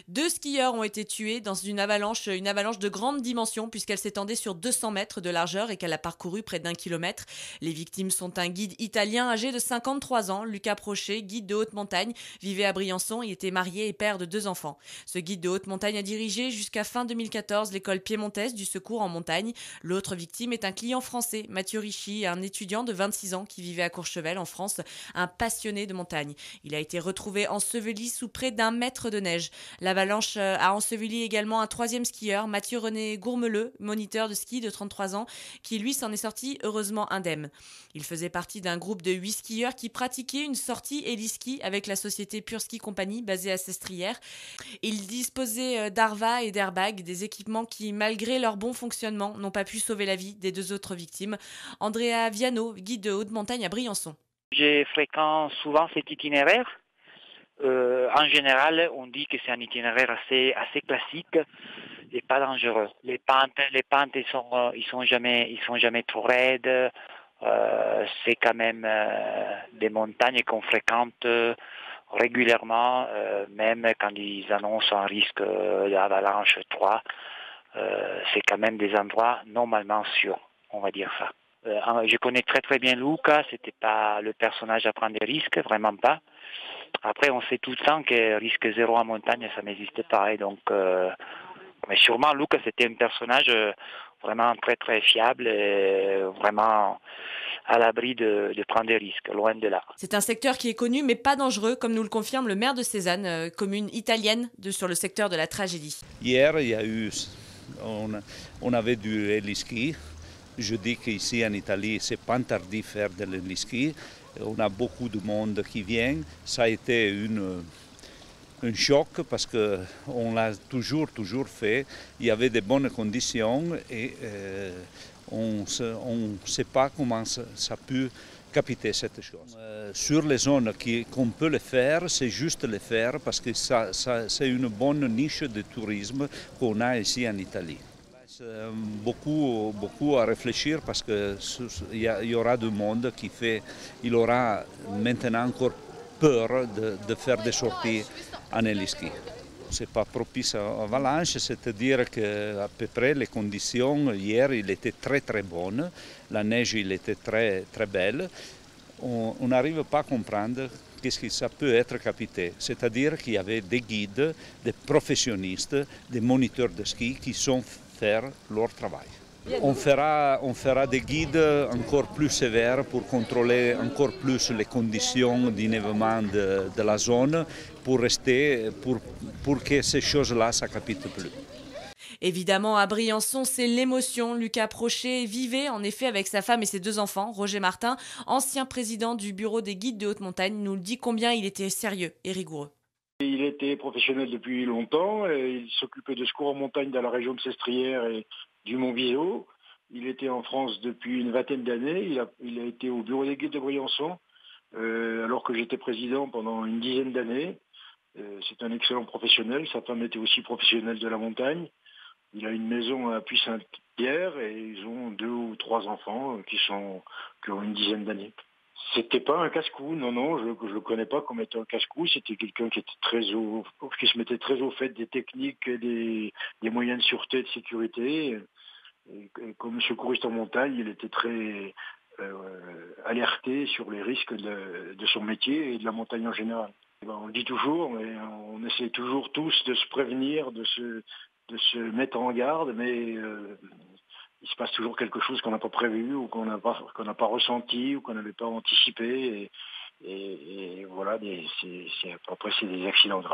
2 skieurs ont été tués dans une avalanche de grande dimension puisqu'elle s'étendait sur 200 mètres de largeur et qu'elle a parcouru près d'1 kilomètre. Les victimes sont un guide italien âgé de 53 ans, Luca Prochet, guide de haute montagne, vivait à Briançon et était marié et père de 2 enfants. Ce guide de haute montagne a dirigé jusqu'à fin 2014 l'école piémontaise du secours en montagne. L'autre victime est un client français, Mathieu Ricci, un étudiant de 26 ans qui vivait à Courchevel en France, un passionné de montagne. Il a été retrouvé enseveli sous près d'1 mètre de neige. L'avalanche a enseveli également un 3e skieur, Mathieu-René Gourmeleux, moniteur de ski de 33 ans, qui lui s'en est sorti heureusement indemne. Il faisait partie d'un groupe de 8 skieurs qui pratiquaient une sortie héliski avec la société Pure Ski Company basée à Sestrières. Ils disposaient d'Arva et d'Airbag, des équipements qui, malgré leur bon fonctionnement, n'ont pas pu sauver la vie des 2 autres victimes. Andrea Viano, guide de haute montagne à Briançon. Je fréquente souvent cet itinéraire. En général, on dit que c'est un itinéraire assez classique et pas dangereux. Les pentes, ils sont jamais trop raides. C'est quand même des montagnes qu'on fréquente régulièrement, même quand ils annoncent un risque d'avalanche 3. C'est quand même des endroits normalement sûrs, on va dire ça. Je connais très très bien Luca, c'était pas le personnage à prendre des risques, vraiment pas. Après, on sait tout le temps que risque zéro en montagne, ça n'existe pas. Et donc, mais sûrement, Luca, c'était un personnage vraiment très très fiable et vraiment à l'abri de prendre des risques, loin de là. C'est un secteur qui est connu mais pas dangereux, comme nous le confirme le maire de Cézanne, commune italienne sur le secteur de la tragédie. Hier, on avait du héliski. Je dis qu'ici en Italie, c'est pas interdit de faire de l'héliski. On a beaucoup de monde qui vient. Ça a été un choc parce qu'on l'a toujours fait. Il y avait de bonnes conditions et on ne sait pas comment ça a pu capter cette chose. Sur les zones qu'on peut le faire, c'est juste le faire parce que c'est une bonne niche de tourisme qu'on a ici en Italie. Beaucoup à réfléchir parce qu'il y aura du monde il aura maintenant encore peur de faire des sorties en héliski. Ce n'est pas propice à avalanche, c'est-à-dire qu'à peu près les conditions hier il était très très bonnes, la neige il était très très belle. On n'arrive pas à comprendre qu'est-ce que ça peut être capté. C'est-à-dire qu'il y avait des guides, des professionnels, des moniteurs de ski qui sont faire leur travail. On fera des guides encore plus sévères pour contrôler encore plus les conditions d'enneigement de la zone pour que ces choses-là ne captent plus. Évidemment, à Briançon, c'est l'émotion. Luca Prochet vivait en effet avec sa femme et ses 2 enfants. Roger Martin, ancien président du bureau des guides de haute montagne, nous le dit combien il était sérieux et rigoureux. Il était professionnel depuis longtemps, il s'occupait de secours en montagne dans la région de Sestrières et du Mont-Viso. Il était en France depuis une 20aine d'années, il a été au bureau des guides de Briançon, alors que j'étais président pendant une 10aine d'années. C'est un excellent professionnel, sa femme était aussi professionnelle de la montagne. Il a une maison à Puy-Saint-Pierre et ils ont 2 ou 3 enfants qui ont une 10aine d'années. C'était pas un casse-cou, non, je le connais pas comme étant un casse-cou. C'était quelqu'un qui se mettait très au fait des techniques, et des moyens de sûreté et de sécurité. Et comme secouriste en montagne, il était très alerté sur les risques de son métier et de la montagne en général. On le dit toujours, mais on essaie toujours tous de se prévenir, de se mettre en garde, mais il se passe toujours quelque chose qu'on n'a pas prévu ou qu'on n'a pas ressenti ou qu'on n'avait pas anticipé. Et voilà, après c'est des accidents graves.